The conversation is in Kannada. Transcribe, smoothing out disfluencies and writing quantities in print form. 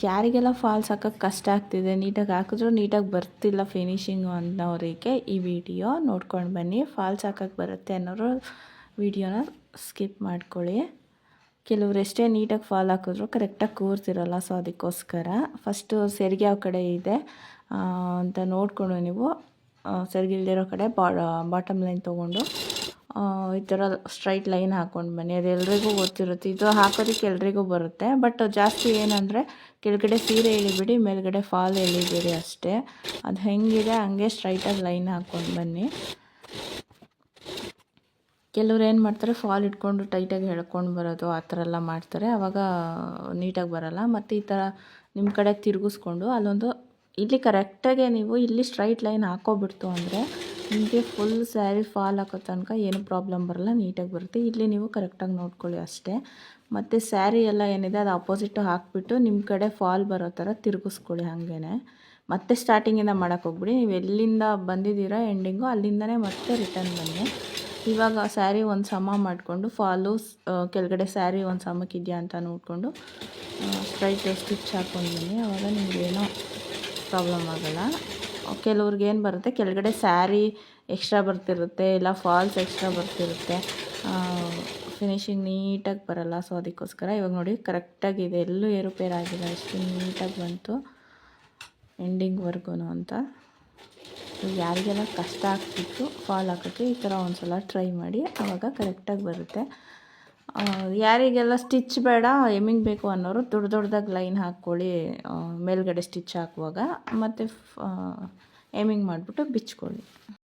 ಯಾರಿಗೆಲ್ಲ ಫಾಲ್ಸ್ ಹಾಕೋಕ್ಕೆ ಕಷ್ಟ ಆಗ್ತಿದೆ, ನೀಟಾಗಿ ಹಾಕಿದ್ರೂ ನೀಟಾಗಿ ಬರ್ತಿಲ್ಲ ಫಿನಿಶಿಂಗು ಅನ್ನೋರಿಗೆ ಈ ವಿಡಿಯೋ ನೋಡ್ಕೊಂಡು ಬನ್ನಿ. ಫಾಲ್ಸ್ ಹಾಕೋಕ್ಕೆ ಬರುತ್ತೆ ಅನ್ನೋರು ವಿಡಿಯೋನ ಸ್ಕಿಪ್ ಮಾಡ್ಕೊಳ್ಳಿ. ಕೆಲವ್ರು ಎಷ್ಟೇ ನೀಟಾಗಿ ಫಾಲ್ ಹಾಕಿದ್ರು ಕರೆಕ್ಟಾಗಿ ಕೂರ್ತಿರಲ್ಲ, ಸೊ ಅದಕ್ಕೋಸ್ಕರ ಫಸ್ಟು ಸೆರಿಗೆ ಯಾವ ಕಡೆ ಇದೆ ಅಂತ ನೋಡಿಕೊಂಡು ನೀವು ಸೆರಿಗೆ ಇಲ್ದಿರೋ ಕಡೆ ಬಾಟಮ್ ಲೈನ್ ತೊಗೊಂಡು ಈ ಥರ ಸ್ಟ್ರೈಟ್ ಲೈನ್ ಹಾಕ್ಕೊಂಡು ಬನ್ನಿ. ಅದು ಎಲ್ರಿಗೂ ಗೊತ್ತಿರುತ್ತೆ, ಇದು ಹಾಕೋದಕ್ಕೆ ಎಲ್ರಿಗೂ ಬರುತ್ತೆ. ಬಟ್ ಜಾಸ್ತಿ ಏನಂದರೆ ಕೆಳಗಡೆ ಸೀರೆ ಎಳಿಬಿಡಿ, ಮೇಲ್ಗಡೆ ಫಾಲ್ ಎಳಿಬೇಡಿ ಅಷ್ಟೇ. ಅದು ಹೆಂಗಿದೆ ಹಂಗೆ ಸ್ಟ್ರೈಟಾಗಿ ಲೈನ್ ಹಾಕ್ಕೊಂಡು ಬನ್ನಿ. ಕೆಲವ್ರು ಏನು ಮಾಡ್ತಾರೆ, ಫಾಲ್ ಇಟ್ಕೊಂಡು ಟೈಟಾಗಿ ಎಳ್ಕೊಂಡು ಬರೋದು ಆ ಥರ ಎಲ್ಲ ಮಾಡ್ತಾರೆ, ಆವಾಗ ನೀಟಾಗಿ ಬರೋಲ್ಲ. ಮತ್ತು ಈ ಥರ ನಿಮ್ಮ ಕಡೆ ತಿರುಗಿಸ್ಕೊಂಡು ಅಲ್ಲೊಂದು ಇಲ್ಲಿ ಕರೆಕ್ಟಾಗೆ ನೀವು ಇಲ್ಲಿ ಸ್ಟ್ರೈಟ್ ಲೈನ್ ಹಾಕೋಬಿಡ್ತು ಅಂದರೆ ನಿಮಗೆ ಫುಲ್ ಸ್ಯಾರಿ ಫಾಲ್ ಹಾಕೋ ತನಕ ಏನು ಪ್ರಾಬ್ಲಮ್ ಬರೋಲ್ಲ, ನೀಟಾಗಿ ಬರುತ್ತೆ. ಇಲ್ಲಿ ನೀವು ಕರೆಕ್ಟಾಗಿ ನೋಡ್ಕೊಳ್ಳಿ ಅಷ್ಟೇ. ಮತ್ತು ಸ್ಯಾರಿ ಎಲ್ಲ ಏನಿದೆ ಅದು ಅಪೋಸಿಟು ಹಾಕಿಬಿಟ್ಟು ನಿಮ್ಮ ಕಡೆ ಫಾಲ್ ಬರೋ ಥರ ತಿರುಗಿಸ್ಕೊಳ್ಳಿ. ಹಾಗೇ ಮತ್ತೆ ಸ್ಟಾರ್ಟಿಂಗಿಂದ ಮಾಡೋಕ್ಕೆ ಹೋಗ್ಬಿಡಿ. ನೀವು ಎಲ್ಲಿಂದ ಬಂದಿದ್ದೀರಾ ಎಂಡಿಂಗು ಅಲ್ಲಿಂದನೇ ಮತ್ತೆ ರಿಟರ್ನ್ ಬನ್ನಿ. ಇವಾಗ ಸ್ಯಾರಿ ಒಂದು ಸಮ ಮಾಡಿಕೊಂಡು ಫಾಲು ಕೆಳಗಡೆ ಸ್ಯಾರಿ ಒಂದು ಸಮಕ್ಕಿದೆಯಾ ಅಂತ ನೋಡಿಕೊಂಡು ಸ್ಟ್ರೈಟ್ ಸ್ಟಿಚ್ ಹಾಕ್ಕೊಂಡು ಬನ್ನಿ. ಆವಾಗ ನಿಮಗೇನೋ ಪ್ರಾಬ್ಲಮ್ ಆಗೋಲ್ಲ. ಕೆಲವ್ರಿಗೆ ಏನು ಬರುತ್ತೆ, ಕೆಳಗಡೆ ಸ್ಯಾರಿ ಎಕ್ಸ್ಟ್ರಾ ಬರ್ತಿರುತ್ತೆ, ಇಲ್ಲ ಫಾಲ್ಸ್ ಎಕ್ಸ್ಟ್ರಾ ಬರ್ತಿರುತ್ತೆ, ಫಿನಿಶಿಂಗ್ ನೀಟಾಗಿ ಬರೋಲ್ಲ. ಸೊ ಅದಕ್ಕೋಸ್ಕರ ಇವಾಗ ನೋಡಿ ಕರೆಕ್ಟಾಗಿದೆ, ಎಲ್ಲೂ ಏರುಪೇರಾಗಿಲ್ಲ, ಎಷ್ಟು ನೀಟಾಗಿ ಬಂತು ಎಂಡಿಂಗ್ವರೆಗೂ ಅಂತ. ಯಾರಿಗೆಲ್ಲ ಕಷ್ಟ ಆಗ್ತಿತ್ತು ಫಾಲ್ ಹಾಕೋಕ್ಕೆ ಈ ಥರ ಒಂದು ಸಲ ಟ್ರೈ ಮಾಡಿ, ಆವಾಗ ಕರೆಕ್ಟಾಗಿ ಬರುತ್ತೆ. ಯಾರಿಗೆಲ್ಲ ಸ್ಟಿಚ್ ಬೇಡ ಎಮ್ಮಿಂಗ್ ಬೇಕು ಅನ್ನೋರು ದೊಡ್ಡದಾಗಿ ಲೈನ್ ಹಾಕ್ಕೊಳ್ಳಿ ಮೇಲ್ಗಡೆ ಸ್ಟಿಚ್ ಹಾಕುವಾಗ, ಮತ್ತು ಎಮ್ಮಿಂಗ್ ಮಾಡಿಬಿಟ್ಟು ಬಿಚ್ಕೊಳ್ಳಿ.